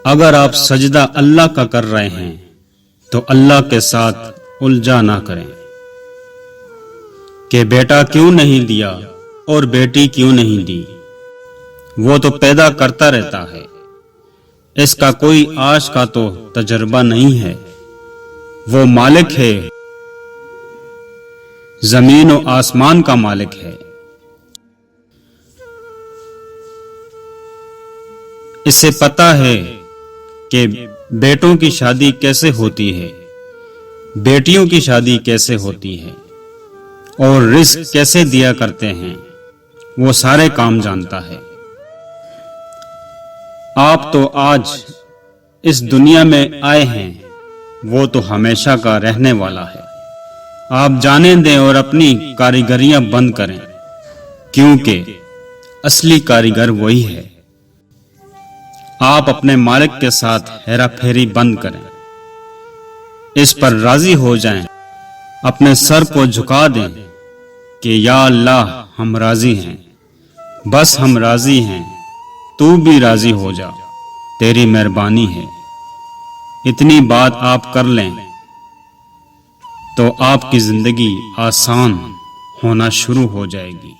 اگر آپ سجدہ اللہ کا کر رہے ہیں تو اللہ کے ساتھ الجھا نہ کریں کہ بیٹا کیوں نہیں دیا اور بیٹی کیوں نہیں دی، وہ تو پیدا کرتا رہتا ہے، اس کا کوئی آج کا تو تجربہ نہیں ہے۔ وہ مالک ہے، زمین و آسمان کا مالک ہے۔ اسے پتہ ہے کہ بیٹوں کی شادی کیسے ہوتی ہے، بیٹیوں کی شادی کیسے ہوتی ہے اور رزق کیسے دیا کرتے ہیں، وہ سارے کام جانتا ہے۔ آپ تو آج اس دنیا میں آئے ہیں، وہ تو ہمیشہ کا رہنے والا ہے۔ آپ جانے دیں اور اپنی کاریگریاں بند کریں، کیونکہ اصلی کاریگر وہی ہے۔ آپ اپنے مالک کے ساتھ ہیرا پھیری بند کریں، اس پر راضی ہو جائیں، اپنے سر کو جھکا دیں کہ یا اللہ ہم راضی ہیں، بس ہم راضی ہیں، تو بھی راضی ہو جا، تیری مہربانی ہے۔ اتنی بات آپ کر لیں تو آپ کی زندگی آسان ہونا شروع ہو جائے گی۔